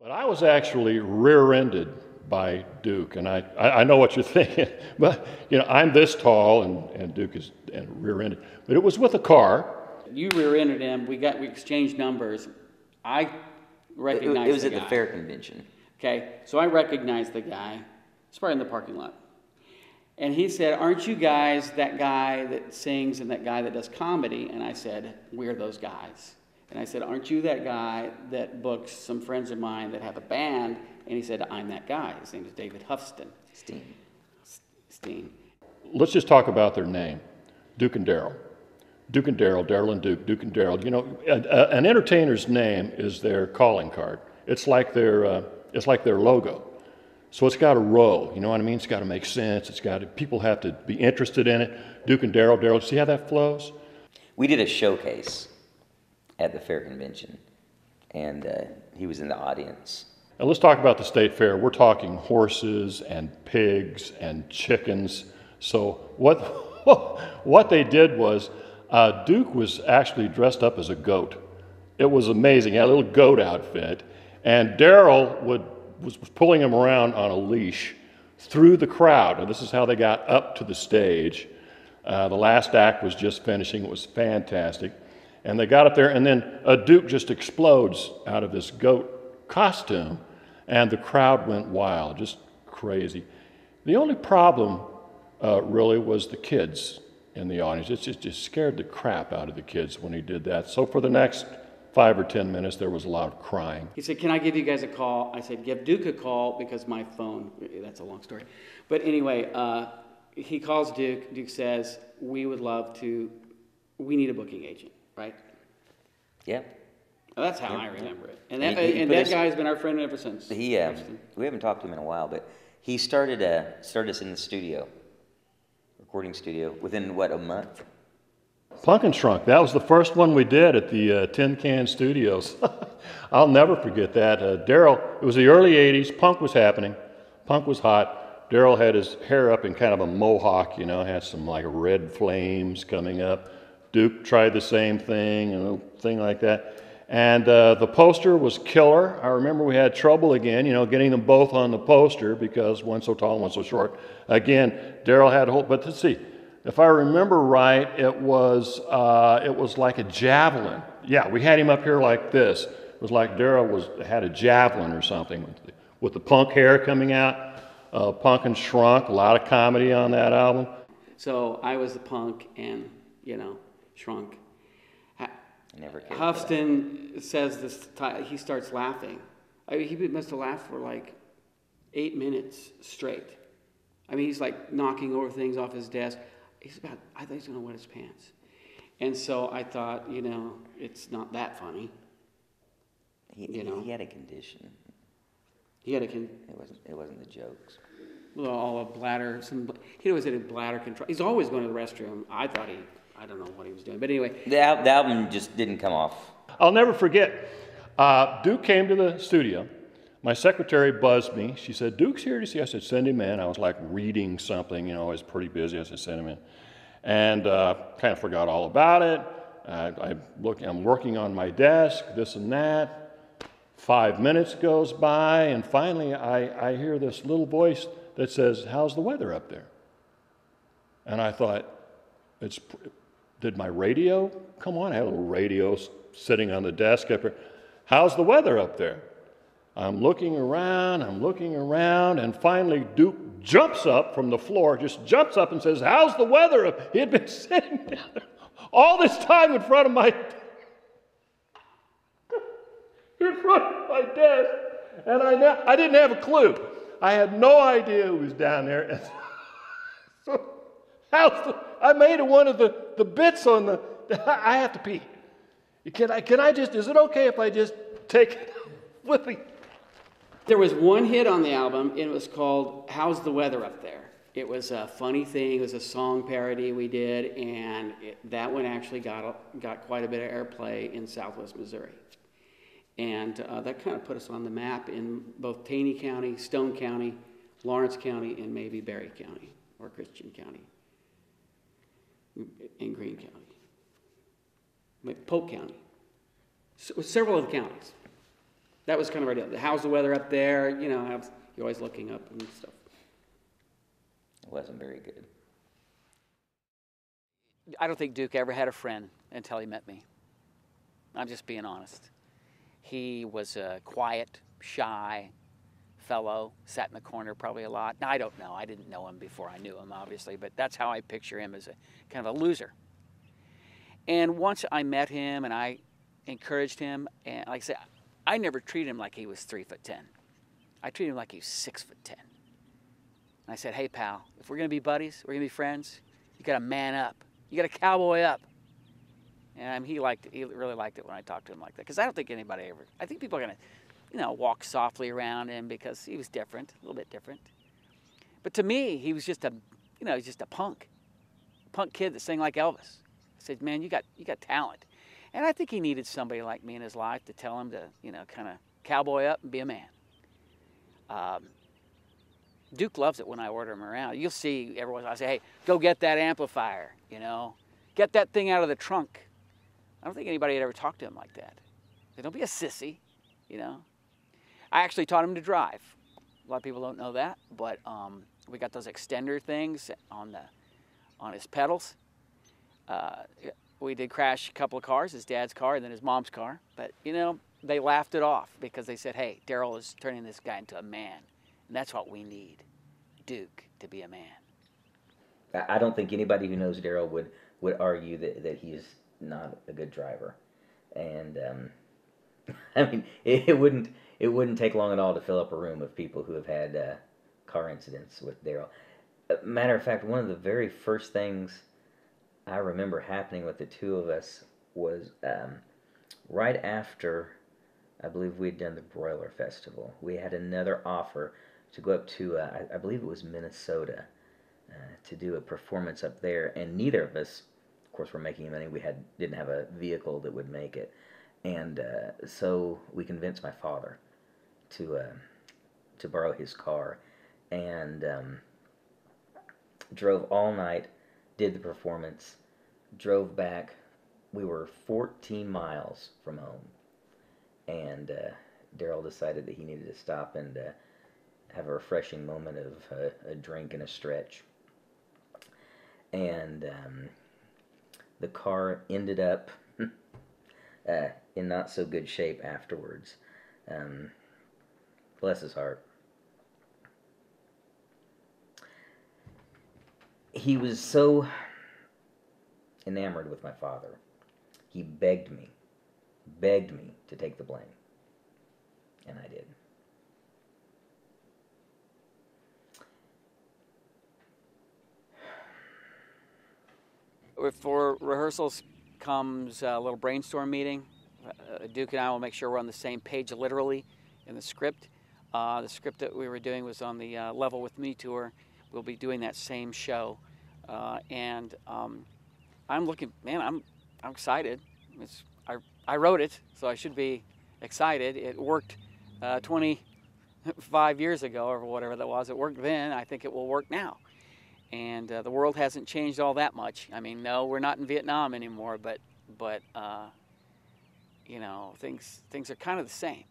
But I was actually rear-ended by Duke, and I know what you're thinking, but I'm this tall, and Duke is rear-ended. But it was with a car. You rear-ended him. We exchanged numbers. I recognized It was the at the guy. fair convention. Okay, so I recognized the guy. It's probably in the parking lot. And he said, "Aren't you guys that guy that sings and that guy that does comedy?" And I said, "We're those guys." And I said, "Aren't you that guy that books some friends of mine that have a band?" And he said, "I'm that guy." His name is David Huffston. Steen. Let's just talk about their name, Duke and Darrel. Duke and Darrel, Darrel and Duke, Duke and Darrel. An entertainer's name is their calling card. It's like their logo. So it's got to roll. You know what I mean? It's got to make sense. People have to be interested in it. Duke and Darrel, Darrel. See how that flows? We did a showcase at the fair convention, and he was in the audience. Now let's talk about the state fair. We're talking horses and pigs and chickens. So what they did was Duke was actually dressed up as a goat. It was amazing. He had a little goat outfit, and Darrel was pulling him around on a leash through the crowd. And this is how they got up to the stage. The last act was just finishing. It was fantastic. And they got up there, and then Duke just explodes out of this goat costume, and the crowd went wild, just crazy. The only problem really was the kids in the audience. It just scared the crap out of the kids when he did that. So for the next 5 or 10 minutes, there was a lot of crying. He said, "Can I give you guys a call?" I said, "Give Duke a call," because my phone, that's a long story. But anyway, he calls Duke. Duke says, we need a booking agent, right? Yeah. Well, that's how I remember it. And that guy's been our friend ever since. We haven't talked to him in a while, but he started us in the studio, recording studio, within, a month? Punk and Shrunk, that was the first one we did at the Tin Can Studios. I'll never forget that. Darrel, it was the early 80s, punk was happening, punk was hot. Darrel had his hair up in kind of a mohawk, had some like red flames coming up. Duke tried the same thing, a thing like that. And the poster was killer. I remember we had trouble again, getting them both on the poster because one's so tall and one's so short. Again, Darrel had a whole, but let's see. If I remember right, it was like a javelin. Yeah, we had him up here like this. It was like Darrel had a javelin or something with the punk hair coming out. Punk and Shrunk, a lot of comedy on that album. So I was the punk and, Shrunk. Huffston says this, he starts laughing. He must have laughed for like 8 minutes straight. He's like knocking over things off his desk. I thought he's going to wet his pants. And so I thought, it's not that funny. He had a condition. It wasn't the jokes. Well, all a bladder. He always had a bladder control. He's always going to the restroom. I don't know what he was doing. But anyway. The album just didn't come off. I'll never forget. Duke came to the studio. My secretary buzzed me. She said, "Duke's here to see." I said, "Send him in." I was like reading something, I was pretty busy. I said, "Send him in." And kind of forgot all about it. I'm working on my desk, this and that. 5 minutes goes by, and finally I hear this little voice that says, "How's the weather up there?" And I thought, did my radio come on? I had a little radio sitting on the desk up here. "How's the weather up there?" I'm looking around, and finally Duke jumps up from the floor, just jumps up and says, "How's the weather up?" He had been sitting down there all this time in front of my desk, and I didn't have a clue. I had no idea who was down there. And so, I made it one of the bits on the, I have to pee. Can I just, is it okay if I just take it with me? There was one hit on the album, and it was called "How's the Weather Up There?" It was a funny thing. It was a song parody we did, and that one actually got quite a bit of airplay in Southwest Missouri. And that kind of put us on the map in both Taney County, Stone County, Lawrence County, and maybe Berry County or Christian County, and Greene County, Polk County, several of the counties. That was kind of our deal. How's the weather up there? You know, you're always looking up and stuff. It wasn't very good. I don't think Duke ever had a friend until he met me. I'm just being honest. He was a quiet, shy fellow, sat in the corner probably a lot. Now, I don't know. I didn't know him before I knew him, obviously, but that's how I picture him, as a kind of a loser. And once I met him and I encouraged him, and like I said, I never treated him like he was 3'10". I treated him like he was 6'10". And I said, hey, pal, if we're going to be buddies, we're going to be friends, you got to man up. You got to cowboy up. And he liked it. He really liked it when I talked to him like that. Because I don't think anybody ever, I think people are going to, walk softly around him because he was different, a little bit different. But to me, he was just he's just a punk kid that sang like Elvis. I said, man, you got talent. And I think he needed somebody like me in his life to tell him to, kind of cowboy up and be a man. Duke loves it when I order him around. You'll see everyone, I say, hey, go get that amplifier, Get that thing out of the trunk. I don't think anybody had ever talked to him like that. They don't be a sissy, I actually taught him to drive. A lot of people don't know that, but we got those extender things on his pedals. We did crash a couple of cars, his dad's car and then his mom's car. But, they laughed it off because they said, hey, Darrel is turning this guy into a man. And that's what we need, Duke, to be a man. I don't think anybody who knows Darrel would argue that he's not a good driver. And, I mean, it wouldn't take long at all to fill up a room of people who have had car incidents with Darrel. Matter of fact, one of the very first things I remember happening with the two of us was right after, I believe we'd done the Broiler Festival. We had another offer to go up to, I believe it was Minnesota, to do a performance up there. And neither of us, of course, were making money. We didn't have a vehicle that would make it. And so we convinced my father to borrow his car, and drove all night, did the performance, drove back. We were 14 miles from home, and Darrel decided that he needed to stop and have a refreshing moment of a drink and a stretch. And the car ended up in not so good shape afterwards. Bless his heart. He was so enamored with my father. He begged me to take the blame. And I did. For rehearsals comes a little brainstorm meeting. Duke and I will make sure we're on the same page literally in the script. The script that we were doing was on the Level With Me tour. We'll be doing that same show. And I'm looking, man, I'm excited. I wrote it, so I should be excited. It worked 25 years ago or whatever that was. It worked then. I think it will work now. And the world hasn't changed all that much. I mean, no, we're not in Vietnam anymore, but things are kind of the same.